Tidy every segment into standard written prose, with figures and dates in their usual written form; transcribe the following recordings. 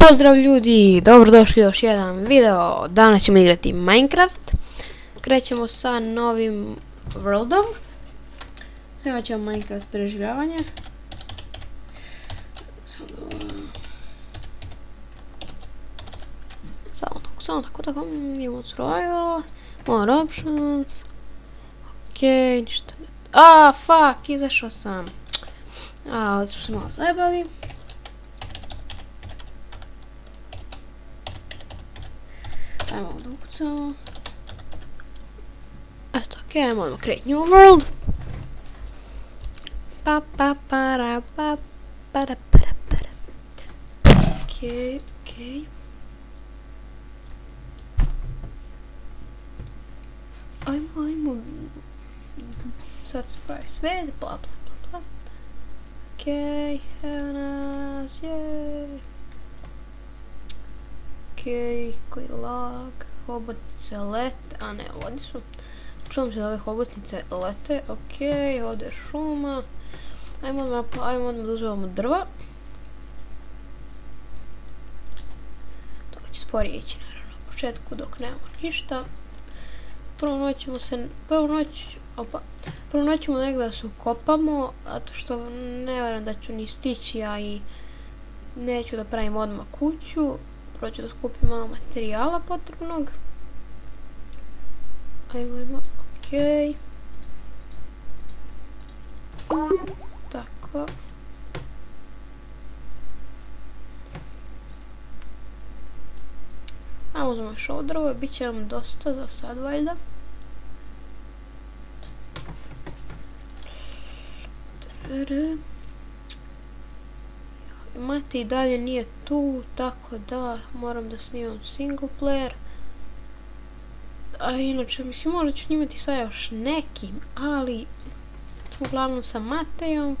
Pozdrav ljudi, dobrodošli u još jedan video. Danas ćemo igrati Minecraft. Krećemo sa novim worldom. Snimat ćemo Minecraft preživljavanje. Samo tako, imamo survival, more options. Okej, ništa ne... fuck, izašao sam. Ovdje smo se malo zajebali. Ajmo da ukucamo. Eto, okej, ajmo odmah create new world. Okej. Ajmo. Sad se pravi svet, bla. Okej, evo nas, jej. Okej, koji lag, hobotnice lete, a ne, ovdje su. Čujem se da ove hobotnice lete, okej, ovdje je šuma. Ajmo odmah da uzmemo drva. To će sporije ići naravno u početku dok nemamo ništa. Prvu noć ćemo negdje da se ukopamo, zato što ne vjerujem da ću ni stići, a i neću da pravim odmah kuću. Prvo ću da skupim malo materijala potrebnog. Ajmo, okej. Tako. Ajmo uzmemo još ovo drvo, bit će nam dosta za sad valjda. Mati i dalje nije tu, tako da moram da snimam single player. A inače, mislim, možda ću snimati sa još nekim, ali uglavnom sa Matejom.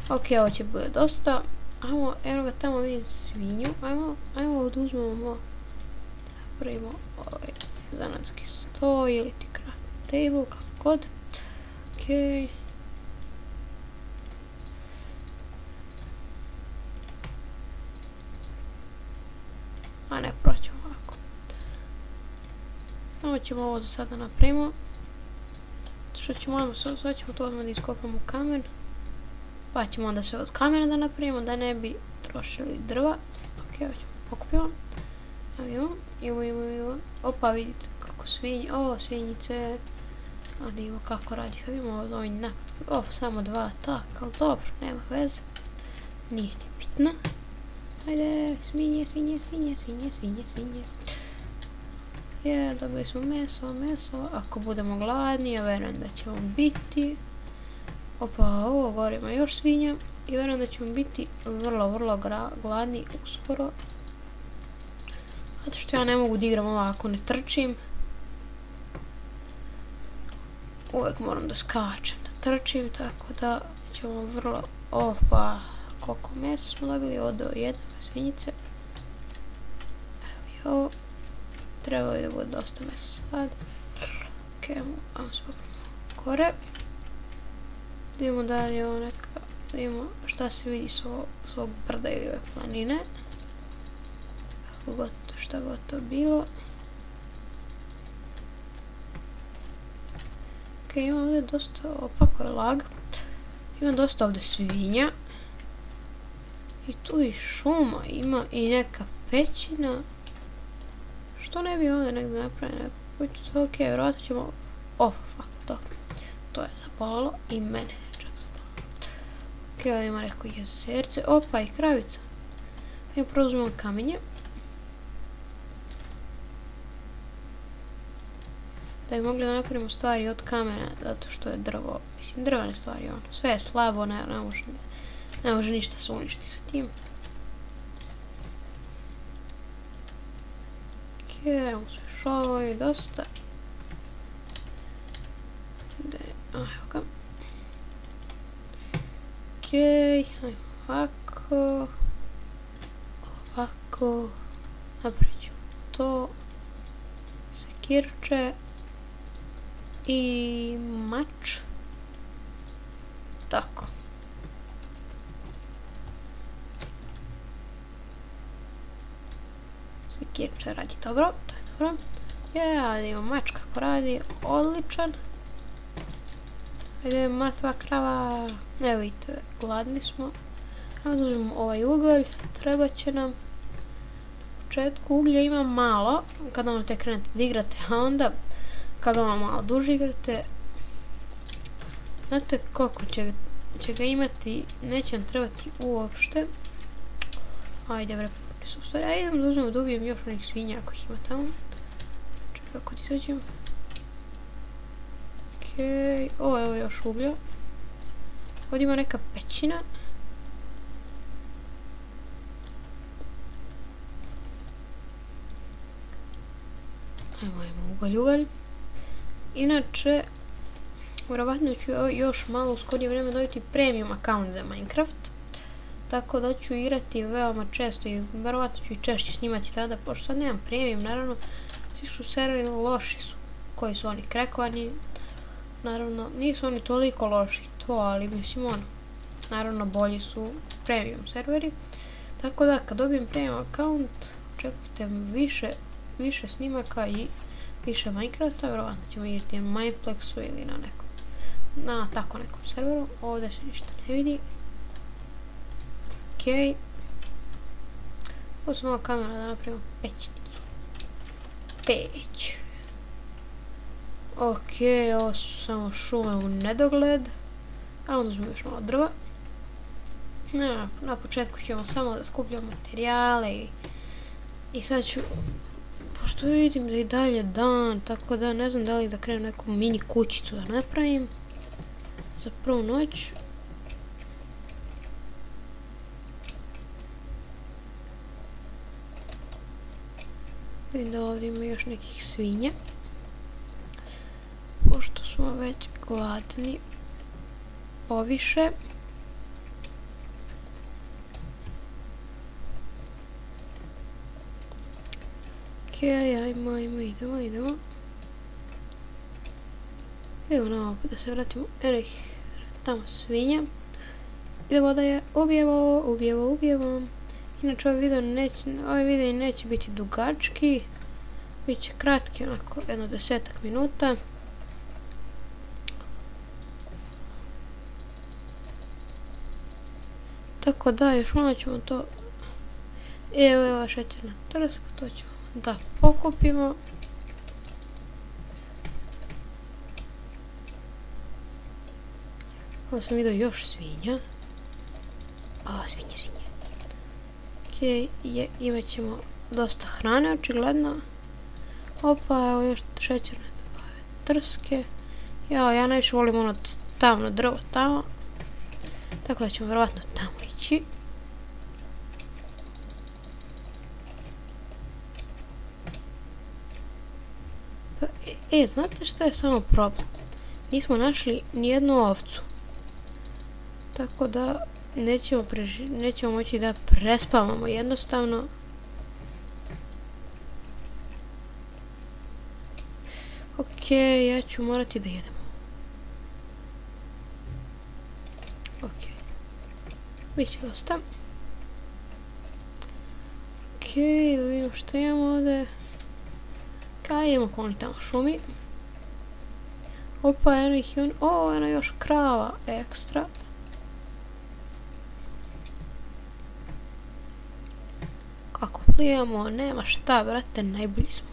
Okej, ovo će bude dosta. Ajmo, evo ga tamo vidim svinju. Ajmo da uzmemo, napravimo ovaj zanatski sto ili ti crafting table, kako god. Okej. A ne, proćemo ovako. Samo ćemo ovo za sada napravimo. Što ćemo odmah, sad ćemo to odmah da iskopamo kamen. Pa ćemo onda sve od kamena da napravimo, da ne bi trošili drva. Okej, ovo ćemo pokupimo. Imamo. Opa, vidite kako svinje, svinjice. A vidimo kako radi, sad imamo ovdje napad. Samo dva tak, ali dobro, nema veze. Nije ni bitno. Ajde, svinje. Dobili smo meso. Ako budemo gladni, ja vjerujem da ćemo biti. Opa, ovo gore ima još svinja. I vjerujem da ćemo biti vrlo gladni uskoro. Zato što ja ne mogu da igram ovako, ne trčim. Uvijek moram da skačem, da trčim, tako da ćemo vrlo... Opa, koliko mesa smo dobili, ovdje jedne svinjice. Evo i ovo. Trebalo je da bude dosta mesa sad. Okej, ajmo spokojno gore. Da imamo dalje ovo neka, da imamo šta se vidi s ovog brda ili ove planine. Kako god, šta god to bilo. Okej, imam ovdje dosta, opako je lag. Imam dosta ovdje svinja. I tu i šuma ima i neka pećina. Što ne bi ovdje negdje napravili neku kućicu? Okej, vjerojatno ćemo... fuck, to je zapalilo i mene čak zapalilo. Okej, ovdje ima neko jezerce. Opa, i kravica. I prvo uzmemo kamenje. Da bi mogli da napravimo stvari od kamena, zato što je drvo, mislim, drvene stvari, sve je slabo, ne može ništa se uništi sa tim. Okej, imamo sve šovo i dosta. Evo ga. Okej, ajmo ovako. Napravit ću to. Sekirče. I mač. Tako. Sekirča radi dobro, to je dobro. Ja, imam mač kako radi, odličan. Ajde, mrtva krava. Evo vidite, gladni smo. Ajmo da uzmemo ovaj ugalj, treba će nam. U početku uglja ima malo, kada ono tek krenete da igrate, a onda kada ono malo duže igrate, znate koliko će ga imati, neće nam trebati uopšte. Ajde bre, u stvari, ajde idem da uzmemo da ubijem još onih svinja ako ih ima tamo. Čekaj, kako ti sađem. Okej, ovo evo još uglja. Ovdje ima neka pećina. Ajmo, ugalj. Inače, vjerovatno ću još malo u skorije vrijeme dobiti premium account za Minecraft. Tako da ću igrati veoma često i vjerovatno ću i češće snimati tada, pošto sad nemam premium, naravno, svi su serveri loši su, koji su oni krekovani, naravno, nisu oni toliko loši to, ali mislim ono, naravno bolji su premium serveri, tako da kad dobijem premium account, očekujte više snimaka i više Minecrafta, vjerovatno ćemo igrati na Mineplexu ili na tako nekom serveru, ovdje se ništa ne vidi. Okej. Ovo sam malo kamera da napravimo pećnicu. Peć. Okej, ovo su samo šume u nedogled. A onda uzmemo još malo drva. Na početku ćemo samo da skupljamo materijale i sad ću, pošto vidim da je dalje dan, tako da ne znam da li da krenem neku mini kućicu da napravim za prvu noć. Vidim da ovdje ima još nekih svinja. Pošto smo već gladni poviše. Okej, ajmo, idemo. Evo na ovo da se vratimo. Eno ih tamo svinja. Idemo da je ubijemo. Inače ovaj video neće biti dugački, bit će kratki, onako jedno 10-ak minuta. Tako da još malo ćemo to, evo je ova šećerna trska, to ćemo da pokupimo. Ovo sam vidio još svinja. Svinje. Okej, imat ćemo dosta hrane, očigledno. Opa, evo još šećerne trske. Ja najviše volim ono tamno drvo tamo. Tako da ćemo vjerovatno tamo ići. Znate šta je samo problem? Nismo našli nijednu ovcu. Tako da nećemo moći da prespavamo jednostavno. Okej, ja ću morati da jedemo. Okej. Biće dosta. Okej, da vidimo što imamo ovdje. Kaj idemo kolni tamo šumi. Opa, eno još krava ekstra. Kako plijemo, nema šta, brate, najbolji smo.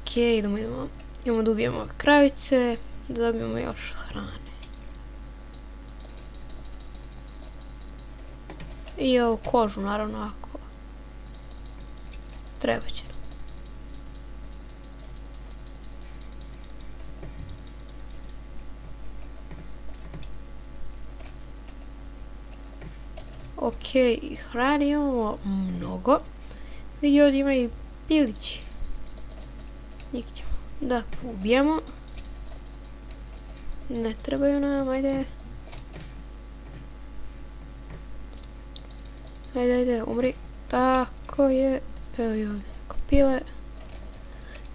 Okej, idemo da ubijemo kravice, da dobijemo još hrane. I ovu kožu, naravno, ako treba će nam. Okej, hrane imamo mnogo. Vidi ovdje ima i pilići. Njih ćemo da ubijemo. Ne trebaju nam, ajde. Ajde, umri. Tako je. Evo i ovdje neko pile.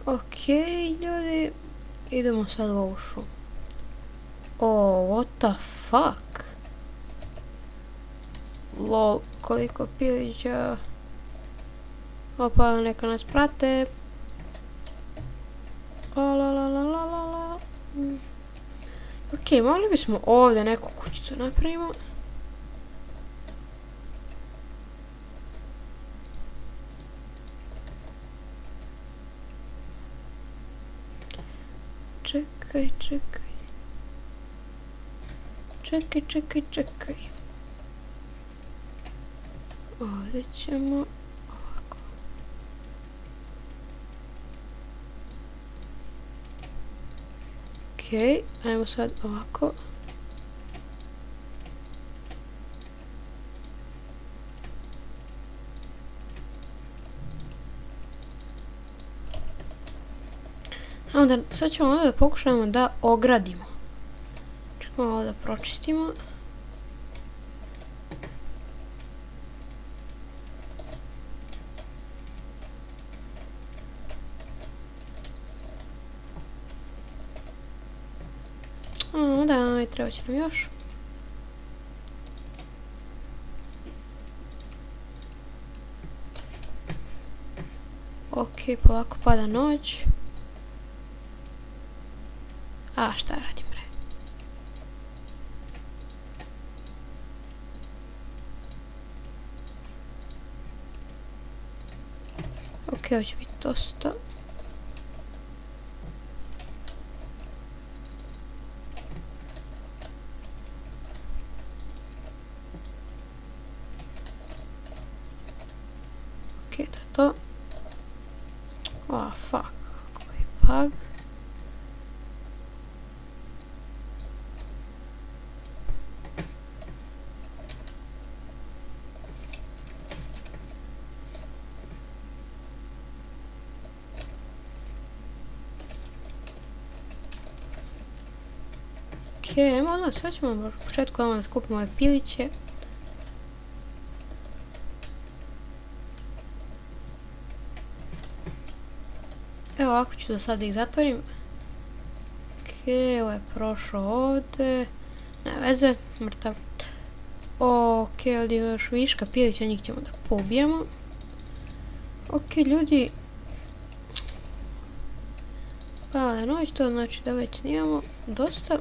Okej, ljudi. Idemo sad u ovu šumu. What the fuck? Lol, koliko pilića. Opa, neka nas prate. Ok, mogli bismo ovdje neku kućicu napravimo. Čekaj. Ovdje ćemo ovako. Ok, ajmo sad ovako. Onda sad ćemo ovdje da pokušamo da ogradimo. Čekamo ovo da pročistimo. Da, treba će nam još. Ok, polako pada noć. A, šta radim, bre? Ok, ovo će biti dosta. Ok, to je to. Oh, fuck, koji bug. Ok, odmah sad ćemo u početku da skupimo ove piliće. Evo ovako ću da sada ih zatvorim. Ok, ovo je prošao ovdje. Ne veze, mrtav. Ok, ovdje ima još viška pilića, njih ćemo da poubijemo. Ok, ljudi. Pada je noć, to znači da već snimamo dosta.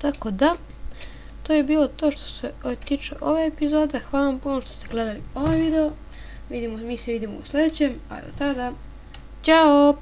Tako da, to je bilo to što se tiče ove epizode. Hvala vam puno što ste gledali ovaj video. Mi se vidimo u sljedećem, a do tada, ćao!